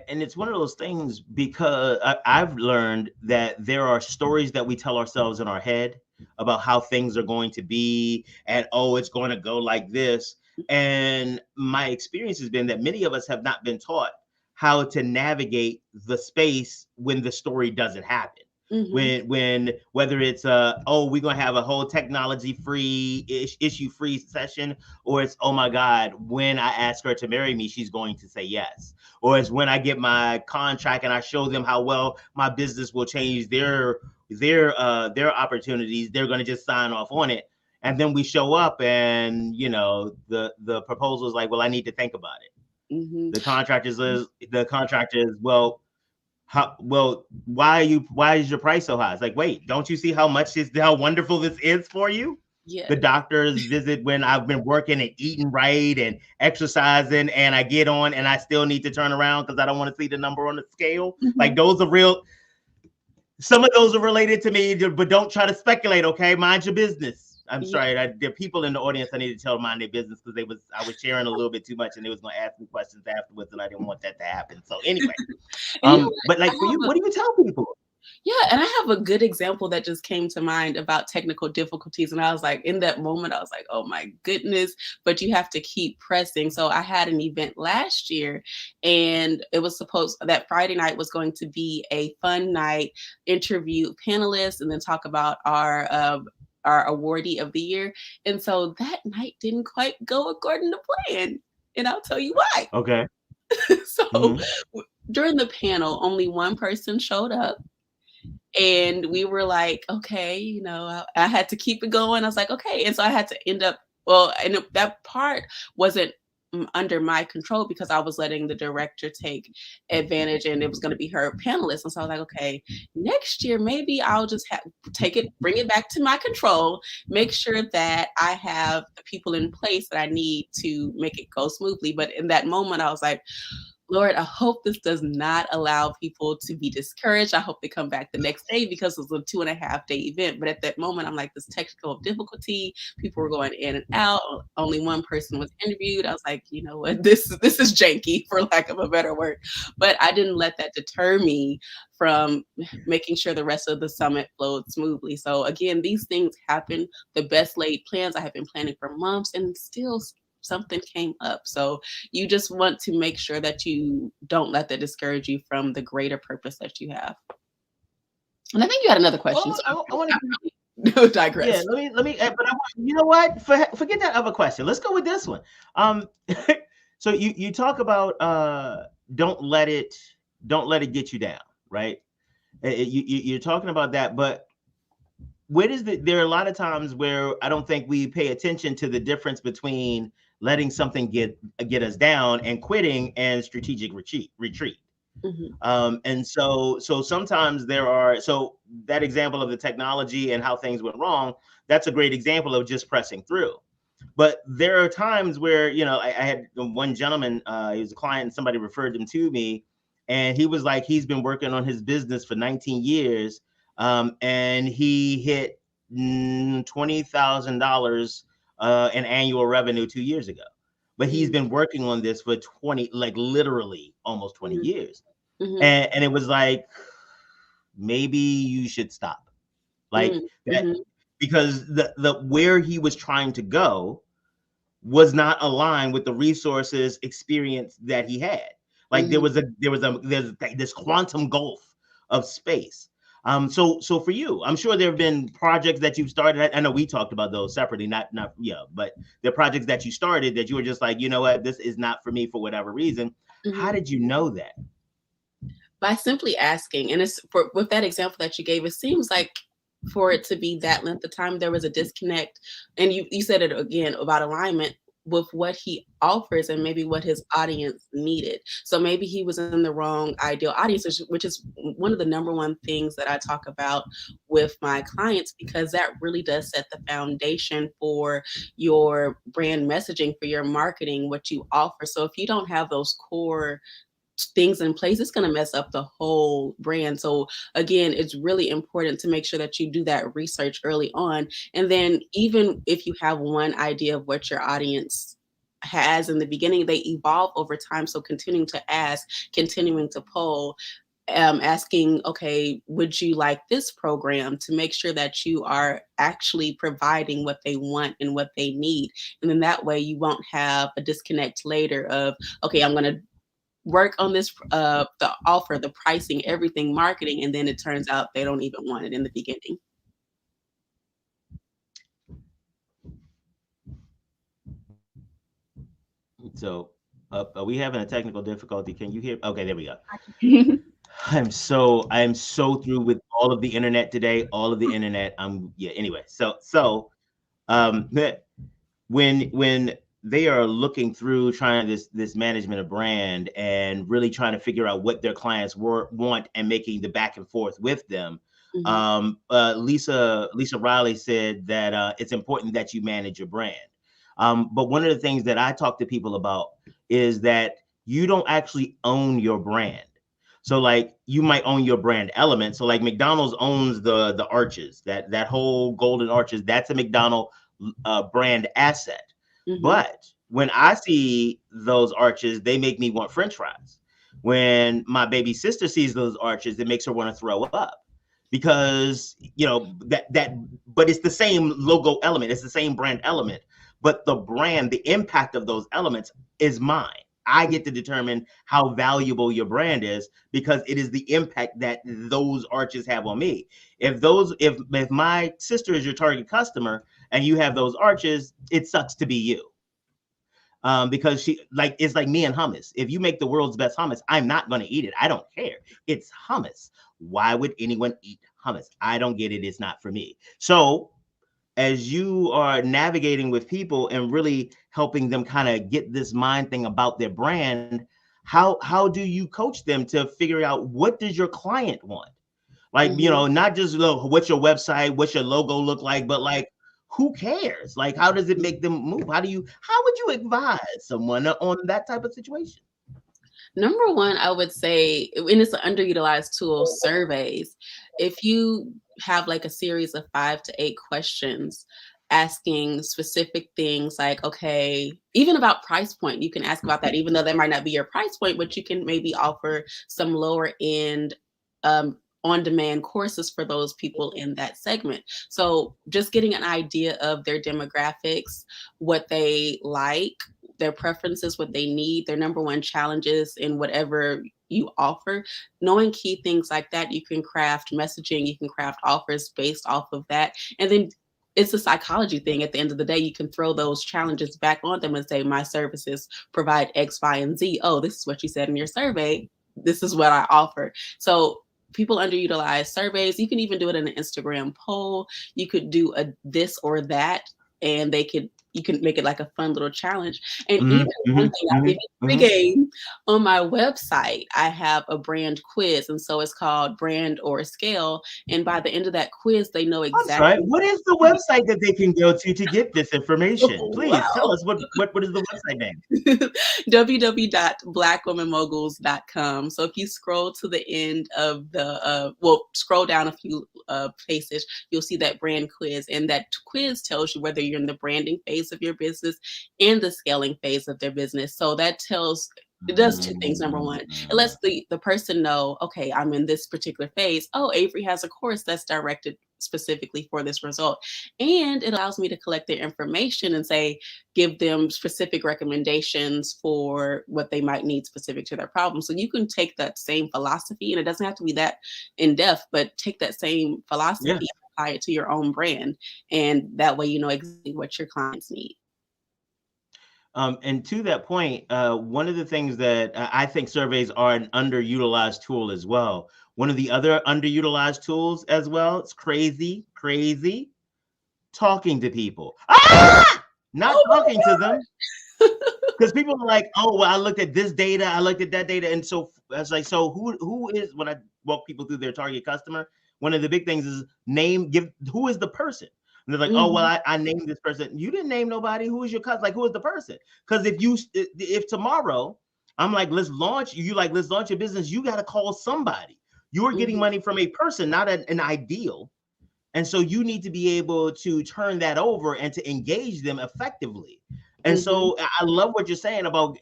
And it's one of those things because I've learned that there are stories that we tell ourselves in our head about how things are going to be, and oh, it's going to go like this. And my experience has been that many of us have not been taught how to navigate the space when the story doesn't happen. Mm-hmm. When whether it's oh, we're gonna have a whole technology free issue free session, or it's oh my God, when I ask her to marry me, she's going to say yes, or it's when I get my contract and I show them how well my business will change their opportunities, they're gonna just sign off on it, and then we show up and the proposal is like, well, I need to think about it. Mm-hmm. The contractor is well. Why is your price so high? It's like, wait, don't you see how wonderful this is for you? Yeah. The doctor's visit when I've been working and eating right and exercising, and I get on and I still need to turn around because I don't want to see the number on the scale. Mm-hmm. Like, those are real. Some of those are related to me, but don't try to speculate. Okay, mind your business. I'm sorry. There are people in the audience I need to tell mind their business because I was sharing a little bit too much and they was going to ask me questions afterwards, and I didn't want that to happen. So anyway, but like for you, what do you tell people? Yeah, and I have a good example that just came to mind about technical difficulties. And I was like, in that moment, I was like, oh my goodness, but you have to keep pressing. So I had an event last year, and it was that Friday night was going to be a fun night, interview panelists, and then talk about our awardee of the year. And so that night didn't quite go according to plan. And I'll tell you why. Okay. So during the panel, only one person showed up. And we were like, okay, I had to keep it going. I was like, okay. And so I had to end up, and that part wasn't under my control because I was letting the director take advantage, and it was going to be her panelist. And so I was like, okay, next year, maybe I'll just bring it back to my control, make sure that I have the people in place that I need to make it go smoothly. But in that moment, I was like, Lord, I hope this does not allow people to be discouraged. I hope they come back the next day because it was a 2.5-day event. But at that moment, I'm like, this technical difficulty, people were going in and out. Only one person was interviewed. I was like, you know what, this is janky, for lack of a better word. But I didn't let that deter me from making sure the rest of the summit flowed smoothly. So again, these things happen. The best laid plans, I have been planning for months, and still something came up. So you just want to make sure that you don't let that discourage you from the greater purpose that you have. And I think you had another question. I want to digress. Yeah, let me. But you know what? Forget that other question. Let's go with this one. So you talk about don't let it get you down, right? You're talking about that, but there are a lot of times where I don't think we pay attention to the difference between letting something get us down and quitting and strategic retreat. Mm-hmm. And so sometimes so that example of the technology and how things went wrong, that's a great example of just pressing through. But there are times where, I had one gentleman, he was a client, and somebody referred him to me, and he was like, he's been working on his business for 19 years. And he hit $20,000 in annual revenue 2 years ago. But he's been working on this for literally almost 20 years. Mm-hmm. And it was like, maybe you should stop. Like that, because the where he was trying to go was not aligned with the resources experience that he had. Like there's this quantum gulf of space. So for you, I'm sure there have been projects that you've started. I know we talked about those separately, but there are projects that you started that you were just like, you know what, this is not for me for whatever reason. Mm-hmm. How did you know that? By simply asking. And it's with that example that you gave, it seems like for it to be that length of time, there was a disconnect. And you said it again about alignment. with what he offers and maybe what his audience needed. So maybe he was in the wrong ideal audience, which is one of the number one things that I talk about with my clients, because that really does set the foundation for your brand messaging, for your marketing, what you offer. So if you don't have those core things in place, it's going to mess up the whole brand. So again, it's really important to make sure that you do that research early on. And then even if you have one idea of what your audience has in the beginning, they evolve over time. So continuing to ask, continuing to poll, asking, okay, would you like this program, to make sure that you are actually providing what they want and what they need. And then that way you won't have a disconnect later of, okay, I'm going to work on this, the offer, the pricing, everything, marketing, and then it turns out they don't even want it in the beginning. So, are we having a technical difficulty? Can you hear? Okay, there we go. I'm so through with all of the internet today. All of the internet. Yeah. Anyway, um, when they are looking through trying this management of brand and really trying to figure out what their clients want and making the back and forth with them. Lisa Riley said that it's important that you manage your brand. But one of the things that I talk to people about is that you don't actually own your brand. So like you might own your brand element. So like McDonald's owns the arches, that whole golden arches. That's a McDonald brand asset. But when I see those arches, they make me want French fries. When my baby sister sees those arches, it makes her want to throw up, because but it's the same logo element, it's the same brand element, but the brand, the impact of those elements is mine. I get to determine how valuable your brand is because it is the impact that those arches have on me. If my sister is your target customer and you have those arches, it sucks to be you. Because it's like me and hummus. If you make the world's best hummus, I'm not going to eat it. I don't care. It's hummus. Why would anyone eat hummus? I don't get it. It's not for me. So as you are navigating with people and really helping them kind of get this mind thing about their brand, how do you coach them to figure out what does your client want? Like, not just what's your website, what's your logo look like, but like, who cares? Like, how does it make them move? How would you advise someone on that type of situation? Number one, I would say, and it's an underutilized tool, surveys. If you have like a series of 5 to 8 questions asking specific things like, okay, even about price point, you can ask about that, even though that might not be your price point, but you can maybe offer some lower end on-demand courses for those people in that segment. So just getting an idea of their demographics, what they like, their preferences, what they need, their number one challenges in whatever you offer. Knowing key things like that, you can craft messaging, you can craft offers based off of that. And then it's a psychology thing. At the end of the day, you can throw those challenges back on them and say, my services provide X, Y, and Z. Oh, this is what you said in your survey. This is what I offer. So people underutilize surveys. You can even do it in an Instagram poll. You could do a this or that, and you can make it like a fun little challenge. And even one thing, I'll give you a free game. On my website, I have a brand quiz. And so it's called Brand or Scale. And by the end of that quiz, they know exactly. I'm sorry, what is the website that they can go to get this information? Please tell us what is the website name? www.BlackWomenMoguls.com. So if you scroll to the end of the, scroll down a few pages, you'll see that brand quiz. And that quiz tells you whether you're in the branding phase of your business and the scaling phase of their business. So that it does 2 things. Number one, it lets the person know, okay, I'm in this particular phase. Oh, Averri has a course that's directed specifically for this result. And it allows me to collect their information and give them specific recommendations for what they might need specific to their problem. So you can take that same philosophy, and it doesn't have to be that in depth, but take that same philosophy, apply it to your own brand. And that way, you know exactly what your clients need. And to that point, one of the things that I think surveys are an underutilized tool as well. One of the other underutilized tools as well, it's crazy, talking to people. not talking to them. Because people are like, oh, well, I looked at this data, I looked at that data. And so I was like, so who is, when I walk people through their target customer, one of the big things is who is the person? And they're like, oh, well, I named this person. You didn't name nobody. Who is your customer? Like, who is the person? Because if tomorrow I'm like, let's launch your business, you got to call somebody. You're getting money from a person, not an ideal. And so you need to be able to turn that over and to engage them effectively. And so I love what you're saying about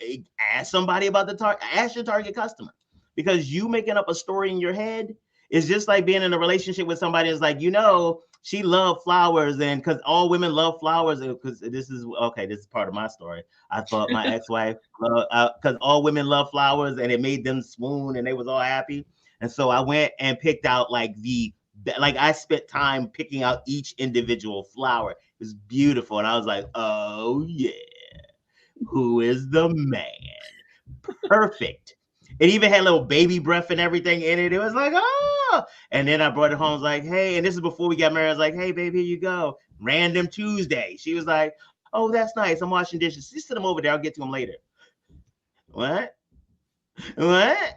ask somebody about ask your target customer, because you making up a story in your head is just like being in a relationship with somebody that's like, she loved flowers, and because all women love flowers, because this is part of my story. I thought my ex-wife, because all women love flowers and it made them swoon and they was all happy. And so I went and picked out I spent time picking out each individual flower. It was beautiful. And I was like, oh yeah, who is the man? Perfect. It even had little baby breath and everything in it. It was like, oh. And then I brought it home. I was like, hey, and this is before we got married. I was like, hey, baby, here you go. Random Tuesday. She was like, oh, that's nice. I'm washing dishes. Just sit them over there. I'll get to them later. What? The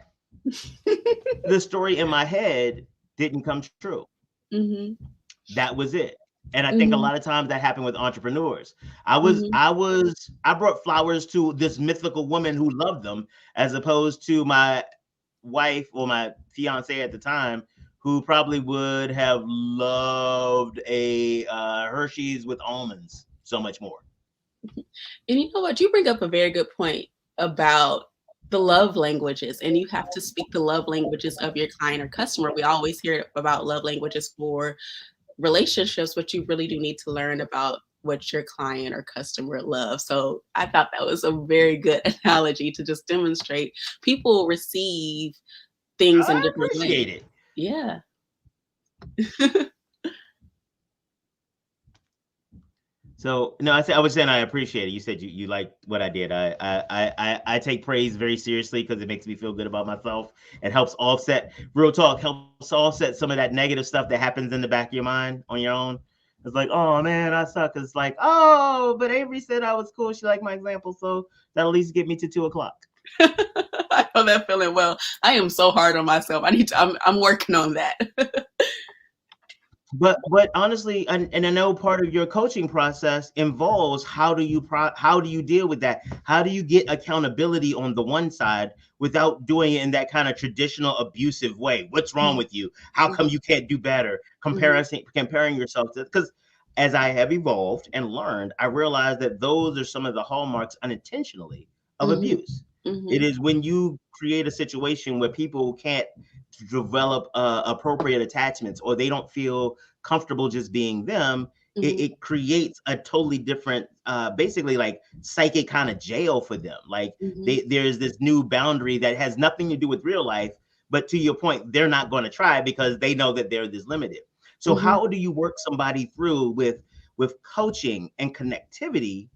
story in my head didn't come true. That was it. And I think a lot of times that happened with entrepreneurs. I brought flowers to this mythical woman who loved them, as opposed to my wife or my fiance at the time, who probably would have loved a Hershey's with almonds so much more. And you know what? You bring up a very good point about the love languages, and you have to speak the love languages of your client or customer. We always hear about love languages for relationships, but you really do need to learn about what your client or customer loves. So I thought that was a very good analogy to just demonstrate people receive things in different ways. I appreciate it. Yeah. So no, I was saying I appreciate it. You said you like what I did. I take praise very seriously because it makes me feel good about myself. It helps offset, real talk, helps offset some of that negative stuff that happens in the back of your mind on your own. It's like, oh man, I suck. It's like, oh, but Avery said I was cool. She liked my example, so that'll at least get me to 2:00. I know that feeling well. I am so hard on myself. I'm working on that. But honestly, and I know part of your coaching process involves how do you deal with that? How do you get accountability on the one side without doing it in that kind of traditional abusive way? What's wrong with you? How come you can't do better? Comparing yourself to, because as I have evolved and learned, I realized that those are some of the hallmarks unintentionally of abuse. It is when you create a situation where people can't develop appropriate attachments, or they don't feel comfortable just being them. It creates a totally different, basically like psychic kind of jail for them. Like there's this new boundary that has nothing to do with real life, but to your point, they're not going to try because they know that they're this limited. So how do you work somebody through with coaching and connectivity,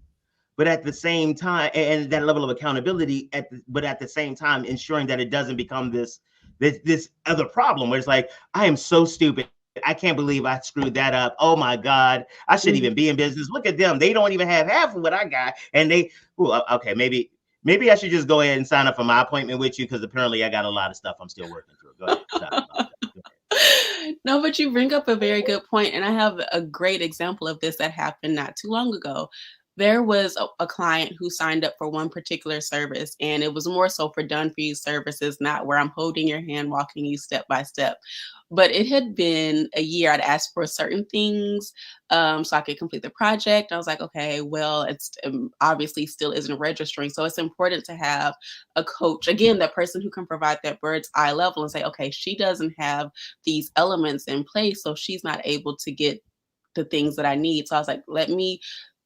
but at the same time, and that level of accountability, but at the same time, ensuring that it doesn't become this other problem where it's like, I am so stupid. I can't believe I screwed that up. Oh my God, I shouldn't even be in business. Look at them. They don't even have half of what I got. And okay, maybe I should just go ahead and sign up for my appointment with you, because apparently I got a lot of stuff I'm still working through. Go ahead. No, but you bring up a very good point. And I have a great example of this that happened not too long ago. There was a client who signed up for one particular service, and it was more so for done for you services, not where I'm holding your hand, walking you step by step. But it had been a year. I'd asked for certain things so I could complete the project. I was like, okay, well, it's obviously still isn't registering. So it's important to have a coach, again, that person who can provide that bird's eye level and say, okay, she doesn't have these elements in place, so she's not able to get the things that I need. So I was like, let me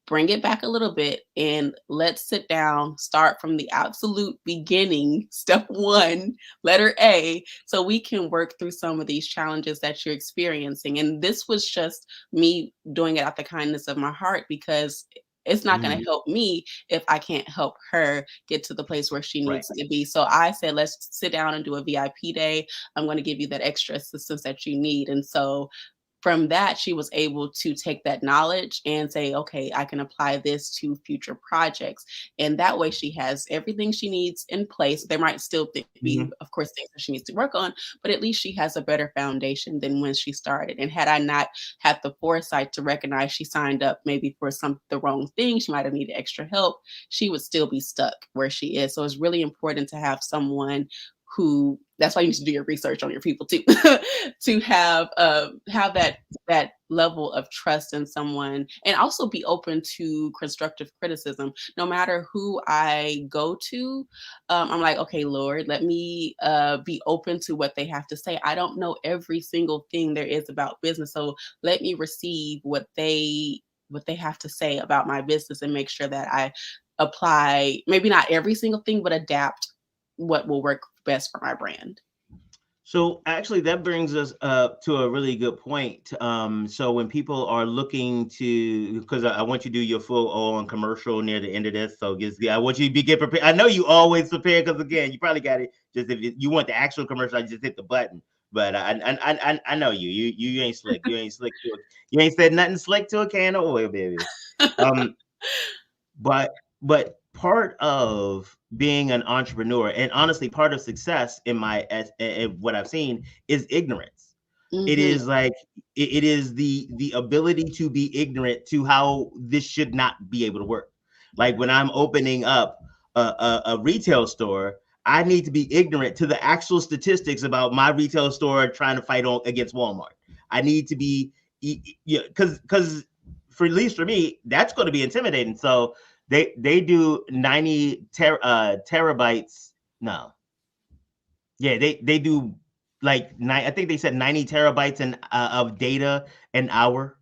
bring it back a little bit and let's sit down, start from the absolute beginning, step one, letter A, so we can work through some of these challenges that you're experiencing. And this was just me doing it out the kindness of my heart, because it's not going to help me if I can't help her get to the place where she needs to be. So I said, let's sit down and do a VIP day. I'm going to give you that extra assistance that you need. And so from that, she was able to take that knowledge and say, okay, I can apply this to future projects. And that way she has everything she needs in place. There might still be, Mhm. of course, things that she needs to work on, but at least she has a better foundation than when she started. And had I not had the foresight to recognize she signed up maybe for the wrong thing, she might have needed extra help, she would still be stuck where she is. So it's really important to have someone who, that's why you need to do your research on your people too, to have that level of trust in someone, and also be open to constructive criticism. No matter who I go to, I'm like, okay, Lord, let me be open to what they have to say. I don't know every single thing there is about business, so let me receive what they have to say about my business and make sure that I apply, maybe not every single thing, but adapt what will work best for my brand. So actually, that brings us to a really good point. So when people are looking to, because I want you to do your full on commercial near the end of this. So I want you to get prepared. I know you always prepare because again, you probably got it. Just if you want the actual commercial, I just hit the button. But I know you. You ain't slick. You ain't slick. You ain't said nothing slick to a can of oil, baby. Um, but part of being an entrepreneur, and honestly part of success in what I've seen, is ignorance. It Mhm. is like it is the ability to be ignorant to how this should not be able to work. Like when I'm opening up a retail store, I need to be ignorant to the actual statistics about my retail store trying to fight against Walmart. I need to be, yeah, because for at least for me, that's going to be intimidating. So they do 90 terabytes. No, yeah, they do like I think they said 90 terabytes of data an hour.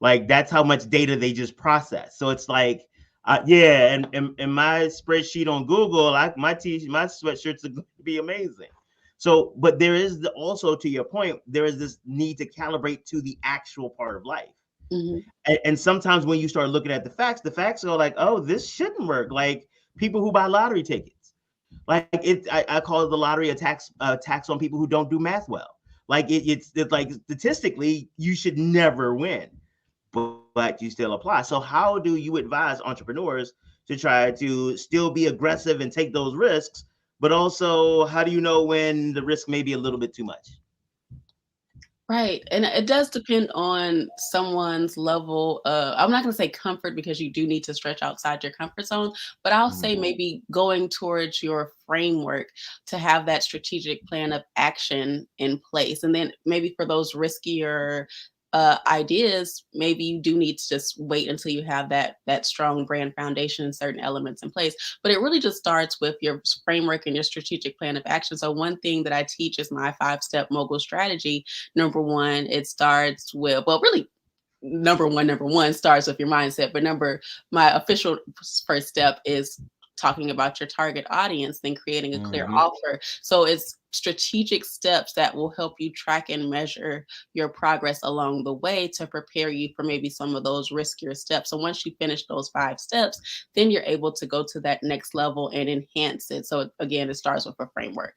Like that's how much data they just process. So it's like, yeah, and in my spreadsheet on Google, my sweatshirts are going to be amazing. So, but there is also, to your point, there is this need to calibrate to the actual part of life. Mhm. And sometimes when you start looking at the facts are like, oh, this shouldn't work. Like people who buy lottery tickets, like I call it the lottery tax on people who don't do math well. Like it's like statistically, you should never win, but you still apply. So how do you advise entrepreneurs to try to still be aggressive and take those risks, but also how do you know when the risk may be a little bit too much? Right. And it does depend on someone's level of, I'm not going to say comfort because you do need to stretch outside your comfort zone, but I'll say Mhm. maybe going towards your framework to have that strategic plan of action in place. And then maybe for those riskier ideas, maybe you do need to just wait until you have that strong brand foundation and certain elements in place. But it really just starts with your framework and your strategic plan of action. So one thing that I teach is my 5-step mogul strategy. Number one, it starts with, well, really, number one starts with your mindset, but my official first step is talking about your target audience, then creating a clear Mhm. offer. So it's strategic steps that will help you track and measure your progress along the way to prepare you for maybe some of those riskier steps. So once you finish those 5 steps, then you're able to go to that next level and enhance it. So again, it starts with a framework.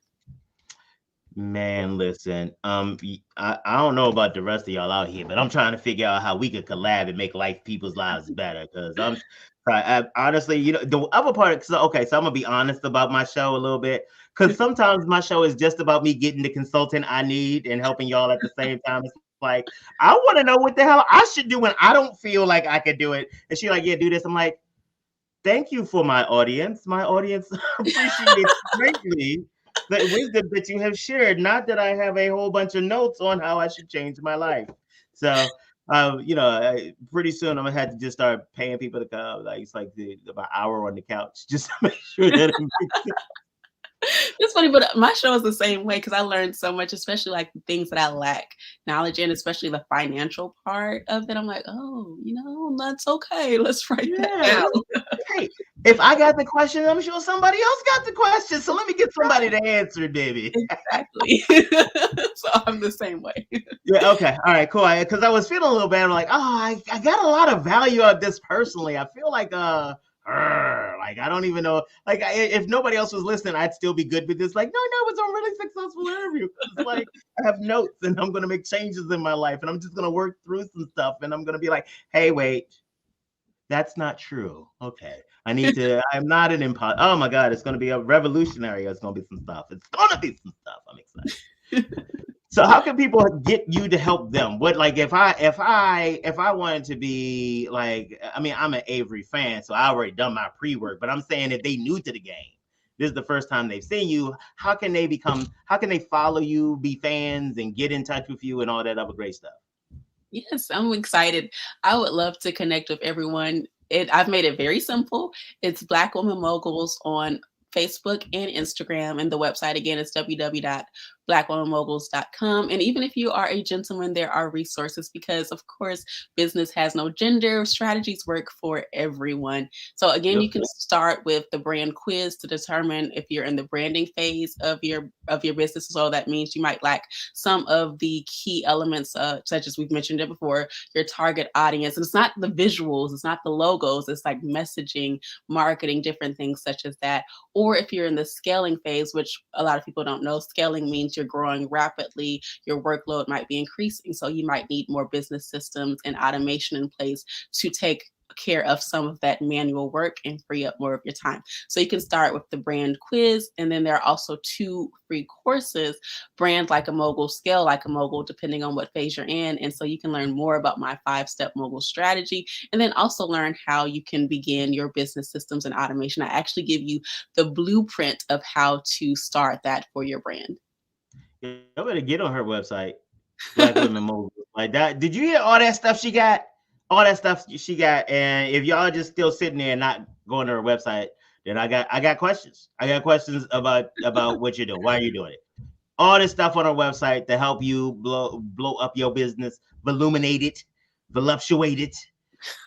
Man, listen, I don't know about the rest of y'all out here, but I'm trying to figure out how we could collab and make people's lives better. Because honestly, the other part. So, okay, so I'm gonna be honest about my show a little bit, because sometimes my show is just about me getting the consultant I need and helping y'all at the same time. It's like I want to know what the hell I should do when I don't feel like I could do it, and she's like, "Yeah, do this." I'm like, thank you for my audience. My audience appreciates greatly the wisdom that you have shared. Not that I have a whole bunch of notes on how I should change my life. So, pretty soon I'm gonna have to just start paying people to come. Like it's like about hour on the couch just to make sure that it makes sense. It's funny, but my show is the same way because I learned so much, especially like the things that I lack knowledge in, especially the financial part of it. I'm like, oh, that's okay. Let's write that Yeah. down. Hey, if I got the question, I'm sure somebody else got the question. So let me get somebody to answer, baby. Exactly. So I'm the same way. Yeah, okay. All right, cool. Because I was feeling a little bad. I'm like, oh, I got a lot of value out of this personally. I feel like Like, I don't even know. Like, if nobody else was listening, I'd still be good with this. Like, no, it's a really successful interview. It's like, I have notes and I'm going to make changes in my life and I'm just going to work through some stuff. And I'm going to be like, hey, wait, that's not true. Okay. I'm not an imposter. Oh my God, it's going to be a revolutionary. It's going to be some stuff. It's going to be some stuff. I'm excited. So how can people get you to help them? What, like, if I wanted to be like, I mean, I'm an Averri fan, so I already done my pre-work, but I'm saying if they new to the game, this is the first time they've seen you, how can they follow you, be fans, and get in touch with you and all that other great stuff? Yes, I'm excited. I would love to connect with everyone. I've made it very simple. It's Black Women Moguls on Facebook and Instagram. And the website, again, is www.blackwomenmoguls.com. And even if you are a gentleman, there are resources because, of course, business has no gender. Strategies work for everyone. So again, you can start with the brand quiz to determine if you're in the branding phase of your business. So that means you might lack some of the key elements, such as we've mentioned it before, your target audience. And it's not the visuals, it's not the logos, it's like messaging, marketing, different things such as that. Or if you're in the scaling phase, which a lot of people don't know, scaling means you're growing rapidly, your workload might be increasing. So you might need more business systems and automation in place to take care of some of that manual work and free up more of your time. So you can start with the brand quiz. And then there are also 2 free courses, Brand Like a Mogul, Scale Like a Mogul, depending on what phase you're in. And so you can learn more about my 5-step mogul strategy, and then also learn how you can begin your business systems and automation. I actually give you the blueprint of how to start that for your brand. You better get on her website, Black Women Moguls. Like that. Did you hear all that stuff she got? All that stuff she got. And if y'all just still sitting there and not going to her website, then I got questions. I got questions about what you're doing. Why are you doing it? All this stuff on her website to help you blow up your business, voluminate it, voluptuate it,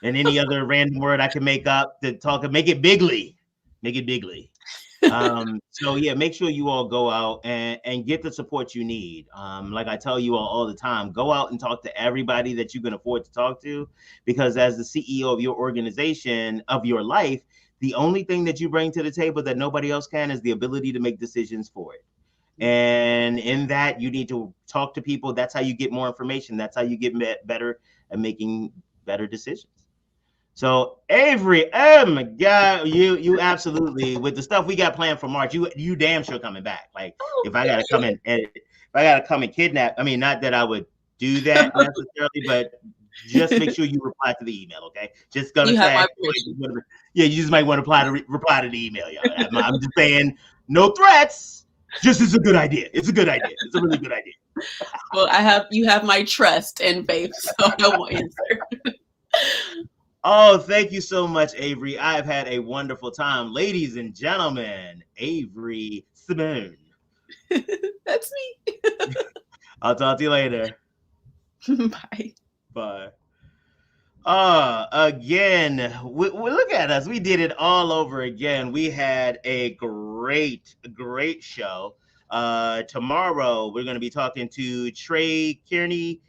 and any other random word I can make up to make it bigly. Make it bigly. So yeah, make sure you all go out and get the support you need. Like I tell you all the time, go out and talk to everybody that you can afford to talk to, because as the CEO of your organization, of your life, the only thing that you bring to the table that nobody else can is the ability to make decisions for it. And in that, you need to talk to people. That's how you get more information. That's how you get better at making better decisions. So Averri, oh my God, you absolutely, with the stuff we got planned for March, you damn sure coming back. Like if I gotta come and kidnap, I mean, not that I would do that necessarily, but just make sure you reply to the email, okay? Just gonna You have say, my permission. yeah, you just might want to reply to the email, y'all. I'm just saying, no threats. Just it's a good idea. It's a good idea. It's a really good idea. Well, you have my trust and faith, so I won't answer. Oh, thank you so much, Averri. I've had a wonderful time. Ladies and gentlemen, Averri Simone. That's me. I'll talk to you later. Bye. Bye. Again, we look at us. We did it all over again. We had a great show. Tomorrow we're going to be talking to Trey Kearney.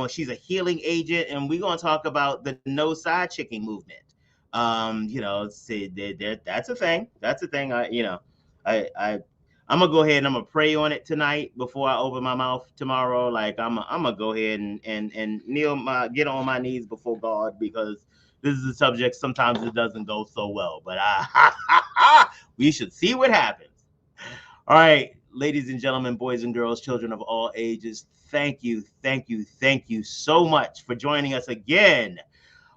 She's a healing agent, and we're going to talk about the no side chicking movement. That's a thing. That's a thing. I'm gonna go ahead and I'm gonna pray on it tonight before I open my mouth tomorrow. Like I'm gonna go ahead and get on my knees before God, because this is a subject sometimes it doesn't go so well, but we should see what happens. All right, ladies and gentlemen, boys and girls, children of all ages, thank you so much for joining us again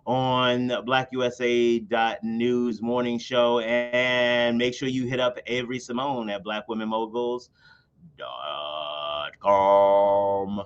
on BlackUSA.News Morning Show, and make sure you hit up Averri Simone at BlackWomenMoguls.com.